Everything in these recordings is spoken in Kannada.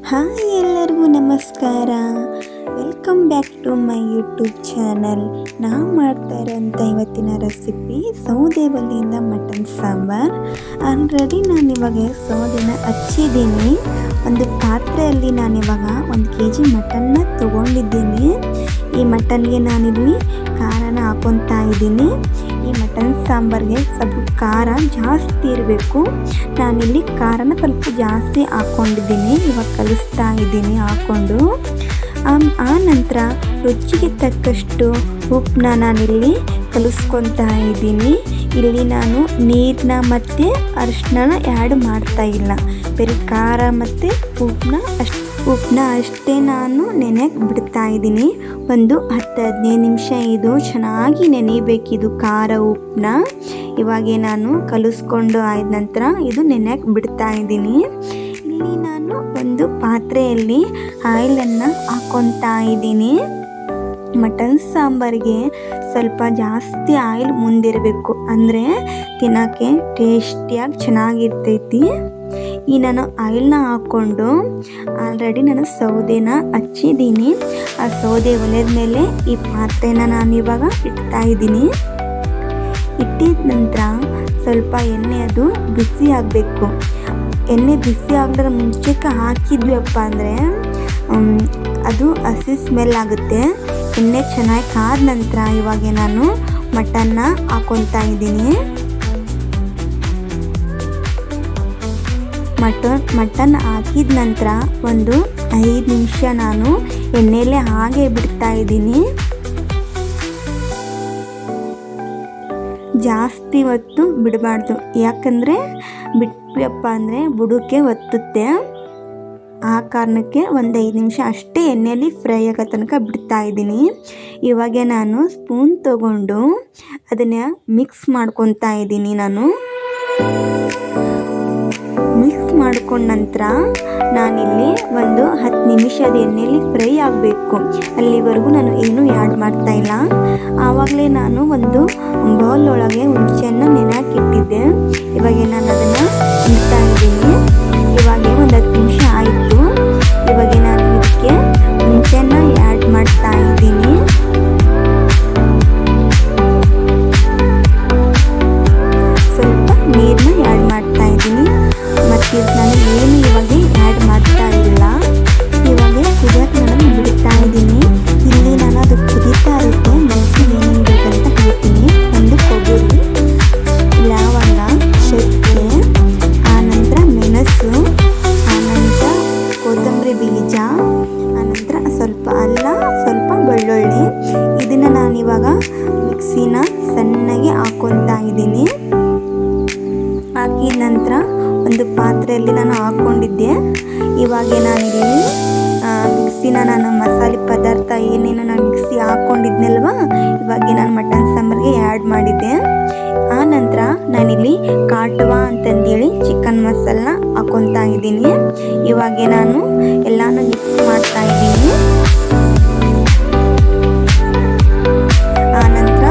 ಹಾಯ್ ಎಲ್ಲರಿಗೂ ನಮಸ್ಕಾರ. Welcome back to my YouTube channel. ನಾವು ಮಾಡ್ತಾ ಇರೋಂಥ ಇವತ್ತಿನ ರೆಸಿಪಿ ಸೌದೆ ಒಲೆಯಿಂದ ಮಟನ್ ಸಾಂಬಾರ್. ಆಲ್ರೆಡಿ ನಾನಿವಾಗ ಸೌದೆನ ಹಚ್ಚಿದ್ದೀನಿ. ಒಂದು ಪಾತ್ರೆಯಲ್ಲಿ ನಾನಿವಾಗ 1 kg ಮಟನ್ನ ತೊಗೊಂಡಿದ್ದೀನಿ. ಈ ಮಟನ್ಗೆ ನಾನಿಲ್ಲಿ ಖಾರನ ಹಾಕೊತಾ ಇದ್ದೀನಿ. ಈ ಮಟನ್ ಸಾಂಬಾರಿಗೆ ಸ್ವಲ್ಪ ಖಾರ ಜಾಸ್ತಿ ಇರಬೇಕು. ನಾನಿಲ್ಲಿ ಖಾರನ ಸ್ವಲ್ಪ ಜಾಸ್ತಿ ಹಾಕ್ಕೊಂಡಿದ್ದೀನಿ. ಇವಾಗ ಕಲಿಸ್ತಾ ಇದ್ದೀನಿ ಹಾಕ್ಕೊಂಡು. ಆ ನಂತರ ರುಚಿಗೆ ತಕ್ಕಷ್ಟು ಉಪ್ಪನ್ನ ನಾನಿಲ್ಲಿ ಕಲಿಸ್ಕೊತಾ ಇದ್ದೀನಿ. ಇಲ್ಲಿ ನಾನು ನೀರನ್ನ ಮತ್ತು ಅರಿಶಿನ ಆ್ಯಡ್ ಮಾಡ್ತಾ ಇಲ್ಲ. ಬರೀ ಖಾರ ಮತ್ತು ಉಪ್ಪನ್ನ ಅಷ್ಟೇ ನಾನು ನೆನೆಯಕ್ಕೆ ಬಿಡ್ತಾ ಇದ್ದೀನಿ. ಒಂದು 10-15 ನಿಮಿಷ ಇದು ಚೆನ್ನಾಗಿ ನೆನೆಯಬೇಕಿದು ಖಾರ ಉಪ್ಪನ್ನ. ಇವಾಗೆ ನಾನು ಕಲಿಸ್ಕೊಂಡು ಆದ ನಂತರ ಇದು ನೆನೆಯಕ್ಕೆ ಬಿಡ್ತಾ ಇದ್ದೀನಿ. ಇಲ್ಲಿ ನಾನು ಒಂದು ಪಾತ್ರೆಯಲ್ಲಿ ಆಯಿಲನ್ನು ಹಾಕ್ಕೊತಾ ಇದ್ದೀನಿ. ಮಟನ್ ಸಾಂಬಾರಿಗೆ ಸ್ವಲ್ಪ ಜಾಸ್ತಿ ಆಯಿಲ್ ಮುಂದಿರಬೇಕು, ಅಂದರೆ ತಿನ್ನೋಕ್ಕೆ ಟೇಸ್ಟಿಯಾಗಿ ಚೆನ್ನಾಗಿರ್ತೈತಿ. ಈ ನಾನು ಆಯಿಲ್ನ ಹಾಕ್ಕೊಂಡು ಆಲ್ರೆಡಿ ನಾನು ಸೌದೆನ ಹಚ್ಚಿದ್ದೀನಿ. ಆ ಸೌದೆ ಒಲೆದ ಮೇಲೆ ಈ ಪಾತ್ರೆನ ನಾನು ಇವಾಗ ಇಡ್ತಾ ಇದ್ದೀನಿ. ಇಟ್ಟಿದ ನಂತರ ಸ್ವಲ್ಪ ಎಣ್ಣೆ ಅದು ಬಿಸಿ ಆಗಬೇಕು. ಎಣ್ಣೆ ಬಿಸಿ ಆಗದ್ರ ಮುಂಚೆಗೆ ಹಾಕಿದ್ವಿಯಪ್ಪ ಅಂದರೆ ಅದು ಹಸಿ ಸ್ಮೆಲ್ ಆಗುತ್ತೆ. ಎಣ್ಣೆ ಚೆನ್ನಾಗಿ ಕಾದ ನಂತರ ಇವಾಗ ನಾನು ಮಟನ್ನ ಹಾಕ್ಕೊತಾ ಇದ್ದೀನಿ. ಮಟನ್ ಹಾಕಿದ ನಂತರ ಒಂದು 5 ನಿಮಿಷ ನಾನು ಎಣ್ಣೆಯಲ್ಲೇ ಹಾಗೆ ಬಿಡ್ತಾ ಇದ್ದೀನಿ. ಜಾಸ್ತಿ ಹೊತ್ತು ಬಿಡಬಾರ್ದು, ಯಾಕಂದರೆ ಬಿಟ್ವಿಯಪ್ಪ ಅಂದರೆ ಬುಡಕ್ಕೆ ಒತ್ತುತ್ತೆ. ಆ ಕಾರಣಕ್ಕೆ ಒಂದು 5 ನಿಮಿಷ ಅಷ್ಟೇ ಎಣ್ಣೆಯಲ್ಲಿ ಫ್ರೈ ಆಗೋ ತನಕ ಬಿಡ್ತಾ ಇದ್ದೀನಿ. ಇವಾಗ ನಾನು ಸ್ಪೂನ್ ತಗೊಂಡು ಅದನ್ನು ಮಿಕ್ಸ್ ಮಾಡ್ಕೊತಾ ಇದ್ದೀನಿ. ನಾನು ಮಿಕ್ಸ್ ಮಾಡ್ಕೊಂಡ ನಂತರ ನಾನಿಲ್ಲಿ ಒಂದು 10 ನಿಮಿಷದ ಎಣ್ಣೆಯಲ್ಲಿ ಫ್ರೈ ಆಗಬೇಕು. ಅಲ್ಲಿವರೆಗೂ ನಾನು ಏನೂ ಆ್ಯಡ್ ಮಾಡ್ತಾ ಇಲ್ಲ. ಆವಾಗಲೇ ನಾನು ಒಂದು ಬೌಲ್ ಒಳಗೆ ಹುಣಸೆಹಣ್ಣು ನೆನೆಯಾಕಿಟ್ಟಿದ್ದೆ. ಇವಾಗ ನಾನು ಅದನ್ನು ಇಡ್ತಾ ಇದ್ದೀನಿ. ಇವಾಗ ಒಂದು 10 ನಿಮಿಷ ಆಯಿತು. ಇವಾಗ ನಾನು ಇದಕ್ಕೆ ಹುಣಸೆಹಣ್ಣು ಆ್ಯಡ್ ಮಾಡ್ತಾ ಇದ್ದೀನಿ. ಸ್ವಲ್ಪ ನೀರನ್ನ ಆ್ಯಡ್ ಮಾಡ್ತಾ ಇದ್ದೀನಿ. ಮತ್ತು ನಾನು ಏನು ಇವಾಗ ಆ್ಯಡ್ ಮಾಡ್ತಾ ಇಲ್ಲ. ಇವಾಗ ಕುದಿಯೋಕ್ಕೆ ನಾನು ಬಿಡ್ತಾ ಇದ್ದೀನಿ. ಇಲ್ಲಿ ನಾನು ಅದು ಕುದೀತಾ ಇರುತ್ತೆ. ಮೆಣಸಿಗೆ ಏನೇನು ಬೇಕಂತ ಹೇಳ್ತೀನಿ. ಒಂದು ಕೊಬ್ಬರಿ, ಲವಂಗ, ಚಕ್ಕೆ, ಆನಂತರ ಮೆಣಸು, ಆನಂತರ ಕೊತ್ತಂಬರಿ ಬೀಜ, ಆನಂತರ ಸ್ವಲ್ಪ ಅಲ್ಲ, ಸ್ವಲ್ಪ ಬೆಳ್ಳುಳ್ಳಿ. ಇದನ್ನು ನಾನಿವಾಗ ಮಿಕ್ಸಿನ ಸಣ್ಣಗೆ ಹಾಕ್ಕೊತಾ ಇದ್ದೀನಿ. ಹಾಕಿದ ನಂತರ ಒಂದು ಪಾತ್ರೆಯಲ್ಲಿ ನಾನು ಹಾಕ್ಕೊಂಡಿದ್ದೆ. ಇವಾಗ ನಾನಿಲ್ಲಿ ಮಿಕ್ಸಿನ ನಾನು ಮಸಾಲೆ ಪದಾರ್ಥ ಏನೇನು ನಾನು ಮಿಕ್ಸಿ ಹಾಕ್ಕೊಂಡಿದ್ನಲ್ವ, ಇವಾಗ ನಾನು ಮಟನ್ ಸಾಂಬಾರಿಗೆ ಆ್ಯಡ್ ಮಾಡಿದ್ದೆ. ಆ ನಂತರ ನಾನಿಲ್ಲಿ ಕಾಟುವ ಅಂತಂದೇಳಿ ಚಿಕನ್ ಮಸಾಲನ್ನ ಹಾಕ್ಕೊತಾ ಇದ್ದೀನಿ. ಇವಾಗ ನಾನು ಎಲ್ಲನೂ ಮಿಕ್ಸ್ ಮಾಡ್ತಾ ಇದ್ದೀನಿ. ಆ ನಂತರ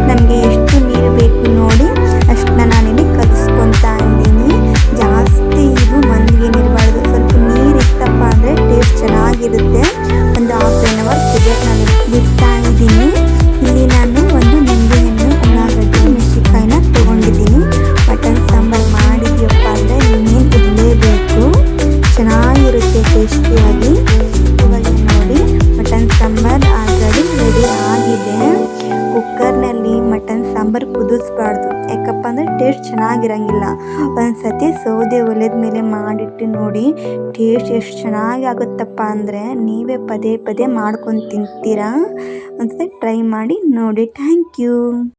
ನಮಗೆ ಎಷ್ಟು ನೀರು ಬೇಕು ನೋಡಿ ಅಷ್ಟನ್ನ ನಾನಿಲ್ಲಿ ಕಲಿಸ್ಕೊತಾ ಇದ್ದೀನಿ. ಜಾಸ್ತಿ ಇದು ಮಂದಿಗೇನಿರಬಾರ್ದು. ಸ್ವಲ್ಪ ನೀರು ಇತ್ತಪ್ಪ ಅಂದರೆ ಟೇಸ್ಟ್ ಚೆನ್ನಾಗಿರುತ್ತೆ. ಒಂದು 1/2 hour ಕುದಿಯೋಕ್ಕೆ ನಾನು ಬಿಡ್ತಾ ಇದ್ದೀನಿ. ಇಲ್ಲಿ ನಾನು ಒಂದು ನಿಂಬೆಹಣ್ಣು, ಉಳ್ಳಾಗಡ್ಡಿ, ಮೆಣಸಿನ್ಕಾಯಿನ ತೊಗೊಂಡಿದ್ದೀನಿ. ಮಟನ್ ಸಾಂಬಾರು ಮಾಡಿದ್ಯಪ್ಪ ಅಂದರೆ ಇನ್ನೇನು ಇರಲೇಬೇಕು, ಚೆನ್ನಾಗಿರುತ್ತೆ ಟೇಸ್ಟಿಯಾಗಿ. ಇವಾಗ ನೋಡಿ ಮಟನ್ ಸಾಂಬಾರು ಆಲ್ರೆಡಿ ರೆಡಿ ಆಗಿದೆ. ಕುಕ್ಕರ್ನಲ್ಲಿ ಮಟನ್ ಸಾಂಬಾರು ಕುದಿಸ್ಬಾರ್ದು, ಯಾಕಪ್ಪ ಅಂದರೆ ಟೇಸ್ಟ್ ಚೆನ್ನಾಗಿರಂಗಿಲ್ಲ. ಒಂದು ಸತಿ ಸೌದೆ ಒಲೆದ ಮೇಲೆ ಮಾಡಿಟ್ಟು ನೋಡಿ ಟೇಸ್ಟ್ ಎಷ್ಟು ಚೆನ್ನಾಗಿ ಆಗುತ್ತಪ್ಪ ಅಂದರೆ ನೀವೇ ಪದೇ ಪದೇ ಮಾಡ್ಕೊಂಡು ತಿಂತೀರಾ. ಒಂದು ಸತಿ ಟ್ರೈ ಮಾಡಿ ನೋಡಿ. Thank you.